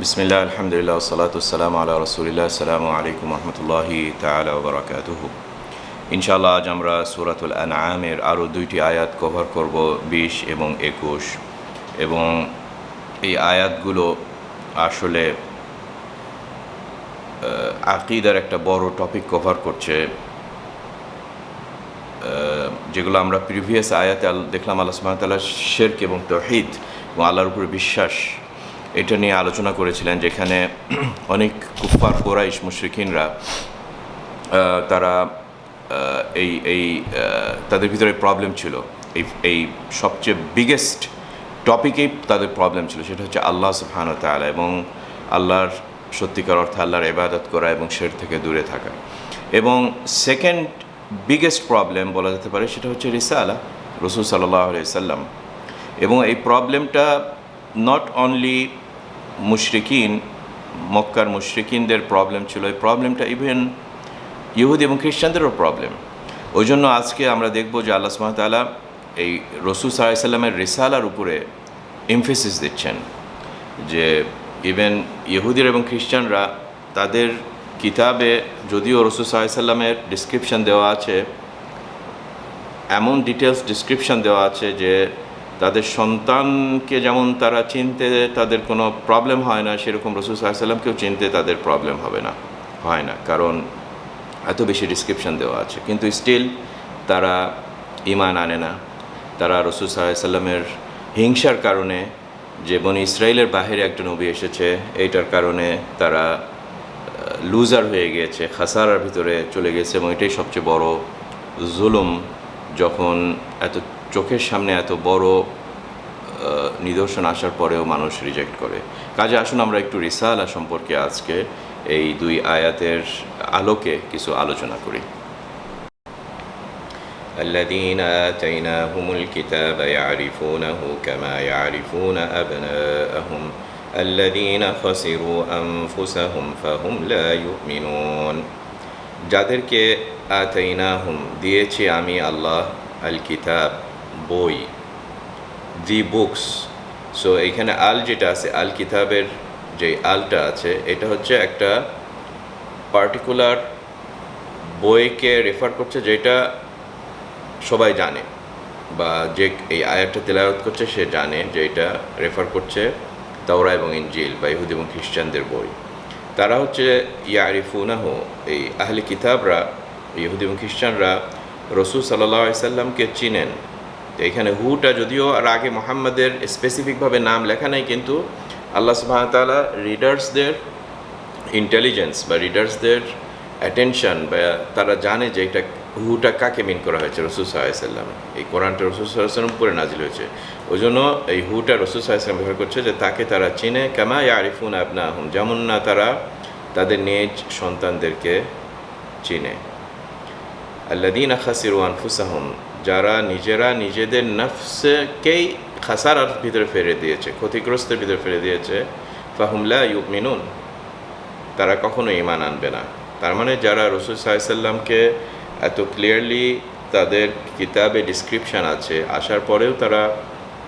বিসমিল্লাহ আলহামদুলিল্লাহ সালাতু আসসালামু আলা রাসূলিল্লাহ আসসালামু আলাইকুম রহমতুল্লাহি তাআলা ওয়া বারাকাতুহু। ইনশাআল্লাহ আজ আমরা সূরাতুল আনআমের আরও দুইটি আয়াত কভার করব, 20 এবং 21, এবং এই আয়াতগুলো আসলে আকীদার একটা বড় টপিক কভার করছে, যেগুলো আমরা প্রিভিয়াস আয়াতে দেখলাম। আল্লাহ সুবহানাহু ওয়া তাআলা শিরক এবং তাওহীদ এবং আল্লাহর উপরে বিশ্বাস, এটা নিয়ে আলোচনা করেছিলেন, যেখানে অনেক কুফফার কুরাইশ মুশরিকিনরা তারা তাদের ভিতরে প্রবলেম ছিল। এই সবচেয়ে বিগেস্ট টপিকেই তাদের প্রবলেম ছিল, সেটা হচ্ছে আল্লাহ সুবহানাহু ওয়া তাআলা এবং আল্লাহর সত্যিকার অর্থে আল্লাহর ইবাদত করা এবং শিরক থেকে দূরে থাকা। এবং সেকেন্ড বিগেস্ট প্রবলেম বলা যেতে পারে সেটা হচ্ছে রিসালা, রাসূল সাল্লাল্লাহু আলাইহি সাল্লাম। এবং এই প্রবলেমটা নট অনলি মুশরিকিন, মক্কার মুশরিকিনদের প্রবলেম ছিল, এই প্রবলেমটা ইভেন ইহুদি এবং খ্রিস্টানদেরও প্রবলেম। ওই জন্য আজকে আমরা দেখব যে আল্লাহ সুবহানাহু ওয়া তাআলা এই রাসূল সাল্লাল্লাহু আলাইহি সাল্লামের রিসালার উপরে এমফেসিস দিচ্ছেন, যে ইভেন ইহুদির এবং খ্রিস্টানরা তাদের কিতাবে যদিও রাসূল সাল্লাল্লাহু আলাইহি সাল্লামের ডিসক্রিপশান দেওয়া আছে, এমন ডিটেলস ডিসক্রিপশান দেওয়া আছে যে তাদের সন্তানকে যেমন তারা চিনতে তাদের কোনো প্রবলেম হয় না, সেরকম রাসূল সাল্লাল্লাহু আলাইহি সাল্লামকেও চিনতে তাদের প্রবলেম হয় না, কারণ এত বেশি ডিসক্রিপশান দেওয়া আছে। কিন্তু স্টিল তারা ঈমান আনে না। তারা রাসূল সাল্লাল্লাহু আলাইহি সাল্লামের হিংসার কারণে, যে বনি ইসরাইলের বাহিরে একটা নবী এসেছে, এইটার কারণে তারা লুজার হয়ে গিয়েছে, খাসারার ভিতরে চলে গেছে। এবং এটাই সবচেয়ে বড় জুলুম, যখন এত চোখের সামনে এত বড় নিদর্শন আসার পরেও মানুষ রিজেক্ট করে। কাজে আসুন আমরা একটু রিসালা সম্পর্কে আজকে এই দুই আয়াতের আলোকে কিছু আলোচনা করি। الذين آتيناهم الكتاب يعرفونه كما يعرفون أبناءهم الذين خسروا أنفسهم فهم لا يؤمنون। যাদেরকে আতাইনাহুম দিয়েছি আমি আল্লাহ, আল কিতাব বই, দি বুকস। সো এইখানে আল যেটা আছে, আল কিতাবের যে আলটা আছে, এটা হচ্ছে একটা পার্টিকুলার বইকে রেফার করছে, যেটা সবাই জানে, বা যে এই আয়াতটা তেলাওয়াত করছে সে জানে যে এটা রেফার করছে তাওরাত এবং ইনজিল বা ইহুদি এবং খ্রিস্টানদের বই। তারা হচ্ছে ইয়ারিফুনাহু, এই আহলে কিতাবরা, ইহুদি এবং খ্রিস্টানরা রাসূল সাল্লাল্লাহু আলাইহি সাল্লামকে চিনেন। তো এখানে হুটা যদিও আর আগে মুহাম্মাদের স্পেসিফিকভাবে নাম লেখা নাই, কিন্তু আল্লাহ সুবহানাহু ওয়া তাআলা রিডার্সদের ইন্টেলিজেন্স বা রিডার্সদের অ্যাটেনশন, বা তারা জানে যে এটা হুটা কাকে মিন করা হয়েছে, রাসূল সাল্লাল্লাহু আলাইহি সাল্লাম। এই কোরআনটা রাসূল সাল্লাল্লাহু আলাইহি সাল্লাম উপরে নাজিল হয়েছে, ওই জন্য এই হুটা রাসূল সাল্লাল্লাহু আলাইহি সাল্লাম ব্যবহার করছে, যে তাকে তারা চিনে। কামা ইয়ারিফুনা আবনাহুম, যেমন না তারা তাদের নিজ সন্তানদেরকে চিনে। আল্লাযীনা খাসিরু আনফুসাহুম, যারা নিজেরা নিজেদের নফসকেই খাসারার ভিতরে ফেলে দিয়েছে, ক্ষতিগ্রস্তের ভিতরে ফেলে দিয়েছে। ফাহুম লা ইউমিনুন, তারা কখনো ঈমান আনবে না। তার মানে যারা রাসূল সাল্লাল্লাহু আলাইহি সাল্লামকে এত ক্লিয়ারলি তাদের কিতাবে ডিসক্রিপশান আছে, আসার পরেও তারা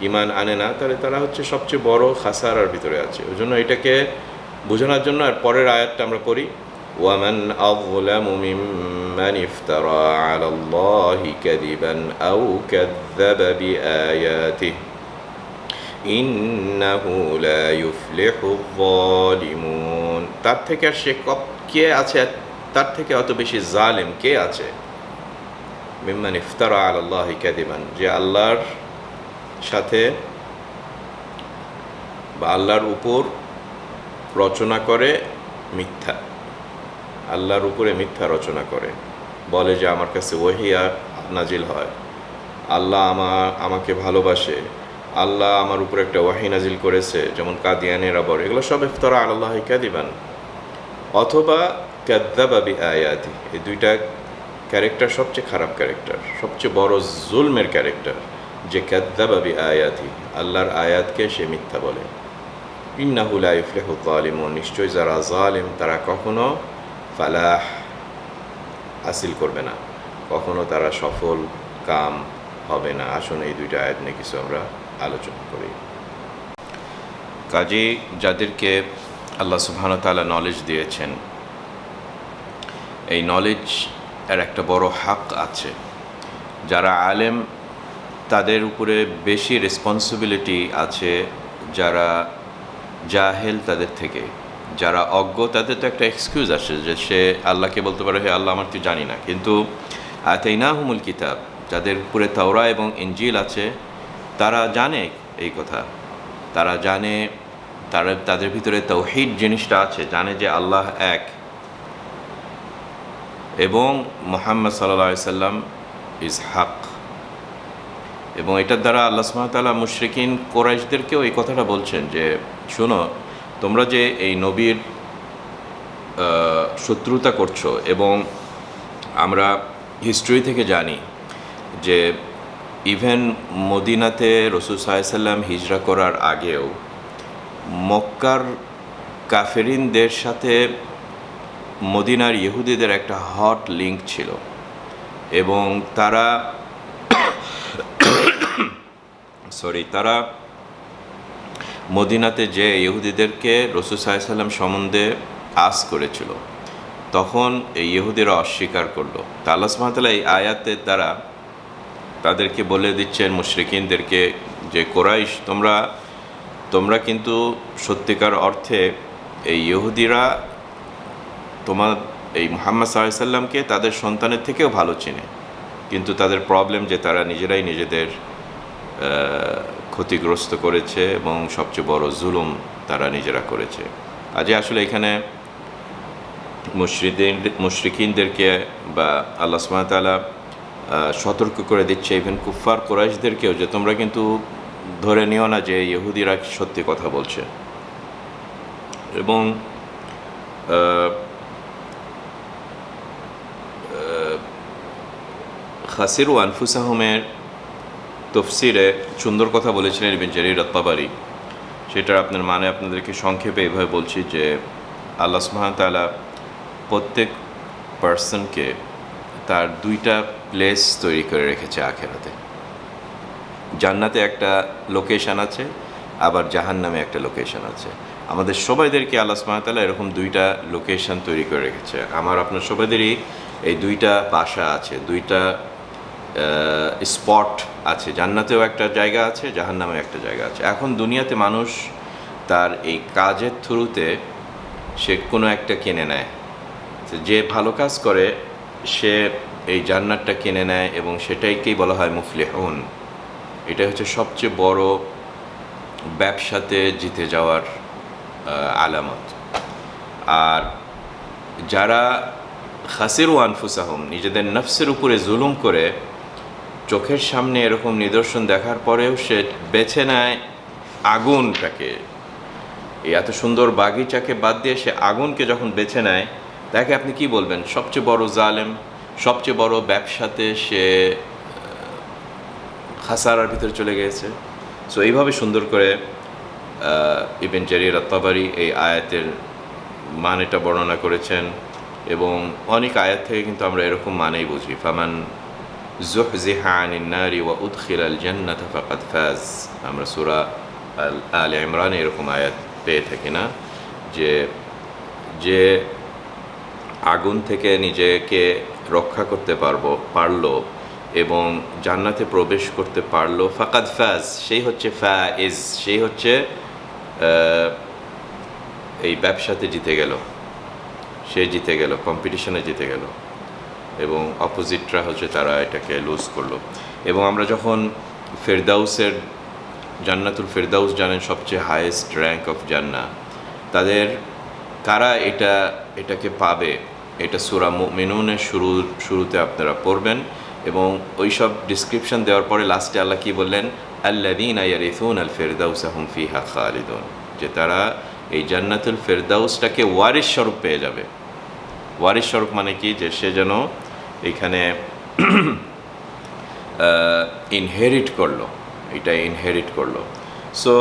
ঈমান আনে না, তাহলে তারা হচ্ছে সবচেয়ে বড় খাসারার ভিতরে আছে। ওই জন্য এটাকে বোঝানোর জন্য আর পরের আয়াতটা আমরা পড়ি, ওয়ামান আযলামু মিম্মান ইফতারা আলাল্লাহি কাযিবান আও কাযযাবা বিআয়াতিহি ইন্নাহু লা ইউফলিহুয যালিমুন। তার থেকে আর সে কে আছে, তার থেকে অত বেশি জালেম কে আছে? মিম্মান ইফতারা আলাল্লাহি কাযিবান, যে আল্লাহর সাথে বা আল্লাহর উপর রচনা করে মিথ্যা, আল্লাহর উপরে মিথ্যা রচনা করে, বলে যে আমার কাছে ওহী নাজিল হয়, আল্লাহ আমাকে ভালোবাসে, আল্লাহ আমার উপর একটা ওহী নাজিল করেছে, যেমন কাদিয়ানীরা বলে। এগুলো সব ইফতারা আলাল্লাহি কাযিবান। অথবা কাযযাবা বিআয়াতি, এই দুইটা ক্যারেক্টার সবচেয়ে খারাপ ক্যারেক্টার, সবচেয়ে বড় জুলমের ক্যারেক্টার, যে কাযযাবা বিআয়াতি, আল্লাহর আয়াতকে সে মিথ্যা বলে। ইন্নাহু লা ইউফলিহুয যালিমুন, নিশ্চয়ই যারা জালিম তারা কখনো ফালাহ হাসিল করবে না, কখনো তারা সফল কাম হবে না। আসুন এই দুইটা আয়াত নিয়ে কিছু আমরা আলোচনা করি। কাজে যাদেরকে আল্লাহ সুবহানাহু ওয়া তাআলা নলেজ দিয়েছেন, এই নলেজ এর একটা বড় হক আছে। যারা আলেম তাদের উপরে বেশি রেসপন্সিবিলিটি আছে যারা জাহেল তাদের থেকে। যারা অজ্ঞ তাদের তো একটা এক্সকিউজ আসে যে সে আল্লাহকে বলতে পারে, হে আল্লাহ আমার তো জানি না। কিন্তু আতাইনাহুমুল কিতাব, যাদের উপরে তাওরা এবং ইনজিল আছে, তারা জানে এই কথা। তারা জানে, তাদের ভিতরে তাওহীদ জিনিসটা আছে, জানে যে আল্লাহ এক এবং মুহাম্মদ সাল্লাল্লাহু আলাইহি সাল্লাম ইজ হক। এবং এটার দ্বারা আল্লাহ সুবহানাহু ওয়া তাআলা মুশরিকিন কুরাইশদেরকেও এই কথাটা বলছেন যে শোনো, তোমরা যে এই নবীর শত্রুতা করছো, এবং আমরা হিস্ট্রি থেকে জানি যে ইভেন মদিনাতে রাসূল সাল্লাল্লাহু আলাইহি সাল্লাম হিজরা করার আগেও মক্কার কাফেরিনদের সাথে মদিনার ইহুদিদের একটা হট লিঙ্ক ছিল, এবং তারা তারা মদিনাতে যে ইহুদিদেরকে রাসূল সাল্লাল্লাহু আলাইহি সাল্লাম সম্বন্ধে আস করেছিল, তখন এই ইহুদিরা অস্বীকার করলো। তা আল্লাহ সুবহানাহু ওয়া তাআলা এই আয়াতের দ্বারা তাদেরকে বলে দিচ্ছেন মুশরিকিনদেরকে যে কোরাইশ, তোমরা কিন্তু সত্যিকার অর্থে এই ইহুদিরা তোমার এই মুহাম্মদ সাল্লাল্লাহু আলাইহি সাল্লামকে তাদের সন্তানের থেকেও ভালো চেনে, কিন্তু তাদের প্রবলেম যে তারা নিজেরাই নিজেদের ক্ষতিগ্রস্ত করেছে এবং সবচেয়ে বড় জুলুম তারা নিজেরা করেছে। আজকে আসলে এখানে মুশরিকিনদেরকে বা আল্লাহ সুবহানাহু ওয়া তাআলা সতর্ক করে দিচ্ছে ইভেন কুফফার কুরাইশদেরকেও যে তোমরা কিন্তু ধরে নিও না যে ইহুদিরা সত্যি কথা বলছে। এবং খাসিরু আনফুসাহুমের তফসিরে সুন্দর কথা বলেছিলেন ইবনে জারির আত-তাবারি। সেটার আপনার মানে আপনাদেরকে সংক্ষেপে এভাবে বলছি যে আল্লাহ সুবহানাহু ওয়া তাআলা প্রত্যেক পার্সনকে তার দুইটা প্লেস তৈরি করে রেখেছে আখিরাতে। জান্নাতে একটা লোকেশন আছে, আবার জাহান্নামে একটা লোকেশন আছে। আমাদের সবাইদেরকে আল্লাহ সুবহানাহু ওয়া তাআলা এরকম দুইটা লোকেশন তৈরি করে রেখেছে। আপনার সবাইদেরই এই দুইটা বাসা আছে, দুইটা স্পট আছে। জান্নাতেও একটা জায়গা আছে, জাহান্নামেও একটা জায়গা আছে। এখন দুনিয়াতে মানুষ তার এই কাজের থ্রুতে সে কোনো একটা কিনে নেয়। যে ভালো কাজ করে সে এই জান্নাতটা কিনে নেয় এবং সেটাইকেই বলা হয় মুফলিহুন। এটা হচ্ছে সবচেয়ে বড় ব্যবসাতে জিতে যাওয়ার আলামত। আর যারা খাসিরু আনফুসাহুম, নিজেদের নফসের উপরে জুলুম করে চোখের সামনে এরকম নিদর্শন দেখার পরেও সে বেছে নেয় আগুনটাকে, এই এত সুন্দর বাগিচাকে বাদ দিয়ে সে আগুনকে যখন বেছে নেয়, তাকে আপনি কি বলবেন? সবচেয়ে বড় জালেম, সবচেয়ে বড় ব্যবসাতে সে খাসারার ভিতরে চলে গিয়েছে। সো এইভাবে সুন্দর করে ইবনে জারির আত-তাবারি এই আয়াতের মানেটা বর্ণনা করেছেন, এবং অনেক আয়াত থেকে কিন্তু আমরা এরকম মানেই বুঝি। ফামান যুহজিহা আনিন নারি ওয়া উদখিলাল জান্নাতা ফাকাদ ফাজ। আমরা সূরা আলে ইমরানে এরকম আয়াত পেয়ে থাকি না, যে আগুন থেকে নিজেকে রক্ষা করতে পারলো এবং জান্নাতে প্রবেশ করতে পারলো, ফাকাদ ফাজ, সেই হচ্ছে ফাইজ, সেই হচ্ছে এই ব্যবসাতে জিতে গেল, সে জিতে গেল, কম্পিটিশনে জিতে গেল, এবং অপোজিটরা হচ্ছে তারা এটাকে লুজ করলো। এবং আমরা যখন ফেরদাউসের জান্নাতুল ফেরদাউস জানেন, সবচেয়ে হাইয়েস্ট র্যাঙ্ক অফ জান্নাহ, তাদের কারা এটাকে পাবে, এটা সূরা মুমিনুনের শুরুতে আপনারা পড়বেন, এবং ওই সব ডিসক্রিপশন দেওয়ার পরে লাস্টে আল্লাহ কি বললেন? আল্লাযীনা ইয়ারিসুনাল ফিরদাউসা হুম ফিহা খালিদুন, যে তারা এই জান্নাতুল ফেরদাউসটাকে ওয়ারিস স্বরূপ পেয়ে যাবে। ওয়ারিস স্বরূপ মানে কি? যে সে যেন এখানে ইনহেরিট করলো, এটা ইনহেরিট করলো। সো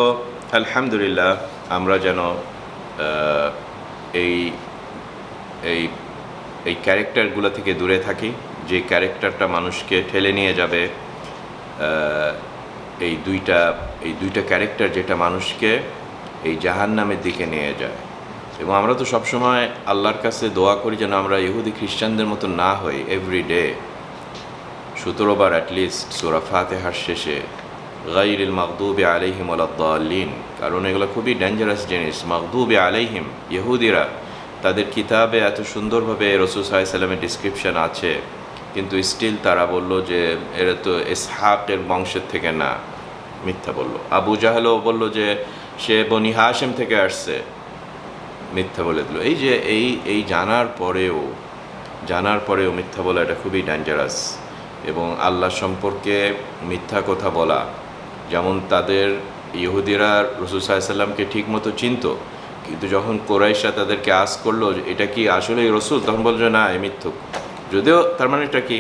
আলহামদুলিল্লাহ, আমরা যেন এই এই এই ক্যারেক্টারগুলো থেকে দূরে থাকি, যে ক্যারেক্টারটা মানুষকে ঠেলে নিয়ে যাবে, এই দুইটা ক্যারেক্টার যেটা মানুষকে এই জাহান্নামের দিকে নিয়ে যায়। এবং আমরা তো সবসময় আল্লাহর কাছে দোয়া করি যেন আমরা ইহুদি খ্রিস্টানদের মতো না হই। এভরি ডে 17 বার অ্যাটলিস্ট সূরা ফাতিহার শেষে গায়রিল মাগদুবি আলাইহিম ওয়ালাদ-দাল্লিন, কারণ এগুলো খুবই ডেঞ্জারাস জিনিস। মাগদুবি আলাইহিম, ইহুদিরা, তাদের কিতাবে এত সুন্দরভাবে রাসূল সাল্লাল্লাহু আলাইহি ওয়াসাল্লামের ডিসক্রিপশন আছে, কিন্তু স্টিল তারা বলল যে এরা তো ইসহাকের বংশের থেকে না, মিথ্যা বলল। আবু জাহলও বলল যে সে বনি হাশিম থেকে আসছে, মিথ্যা বলে দিল। এই যে এই জানার পরেও মিথ্যা বলা, এটা খুবই ডেঞ্জারাস। এবং আল্লাহ সম্পর্কে মিথ্যা কথা বলা, যেমন তাদের ইহুদিরা রাসূল সাল্লাল্লাহু আলাইহি ওয়াসাল্লামকে ঠিক মতো চিনত, কিন্তু যখন কোরাইশরা তাদেরকে আস করলো যে এটা কি আসলেই রসুল, তখন বলল যে না, এ মিথ্যুক। যদিও তার মানে এটা কি,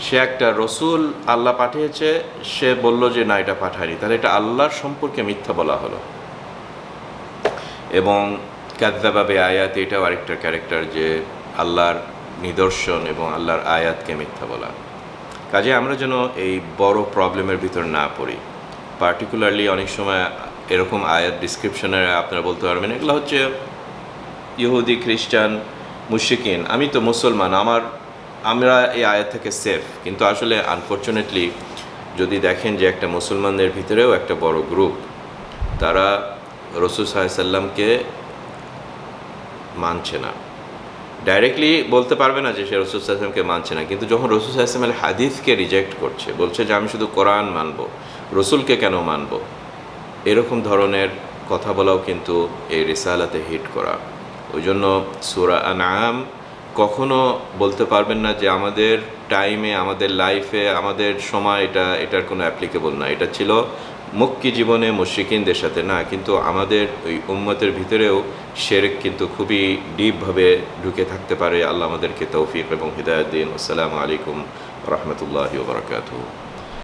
সে একটা রসুল আল্লাহ পাঠিয়েছে, সে বলল যে না, এটা পাঠায়নি, তাহলে এটা আল্লাহর সম্পর্কে মিথ্যা বলা হলো। এবং কাযযাবা বিআয়াত, এটাও আরেকটা ক্যারেক্টার, যে আল্লাহর নিদর্শন এবং আল্লাহর আয়াতকে মিথ্যা বলা। কাজে আমরা যেন এই বড় প্রবলেমের ভিতর না পড়ি। পার্টিকুলারলি অনেক সময় এরকম আয়াত ডিসক্রিপশনে আপনারা বলতে পারবেন এগুলো হচ্ছে ইহুদি, খ্রিস্টান, মুশরিকিন, আমি তো মুসলমান, আমরা এই আয়াত থেকে সেফ। কিন্তু আসলে আনফর্চুনেটলি যদি দেখেন যে একটা মুসলমানদের ভিতরেও একটা বড় গ্রুপ, তারা রাসূল সাল্লাল্লাহু আলাইহি ওয়াসাল্লামকে মানছে না, ডাইরেক্টলি বলতে পারবে না যে সে রাসূল সাল্লাল্লাহু আলাইহি ওয়াসাল্লামকে মানছে না, কিন্তু যখন রাসূল সাল্লাল্লাহু আলাইহি ওয়াসাল্লামের হাদিসকে রিজেক্ট করছে, বলছে যে আমি শুধু কোরআন মানব, রসুলকে কেন মানব, এরকম ধরনের কথা বলাও কিন্তু এই রিসালাতে হিট করা। ওই জন্য সূরা আনআম কখনো বলতে পারবেন না যে আমাদের টাইমে, আমাদের লাইফে, আমাদের সময় এটার কোনো অ্যাপ্লিকেবল না। এটা ছিল মক্কি জীবনে মুশরিকিনদের সাথে না, কিন্তু আমাদের ওই উম্মতের ভিতরেও শিরক কিন্তু খুবই ডিপভাবে ঢুকে থাকতে পারে। আল্লাহ আমাদেরকে তৌফিক এবং হিদায়াত দিন। আসসালামু আলাইকুম ওয়া রাহমাতুল্লাহি ওয়া বারাকাতুহু।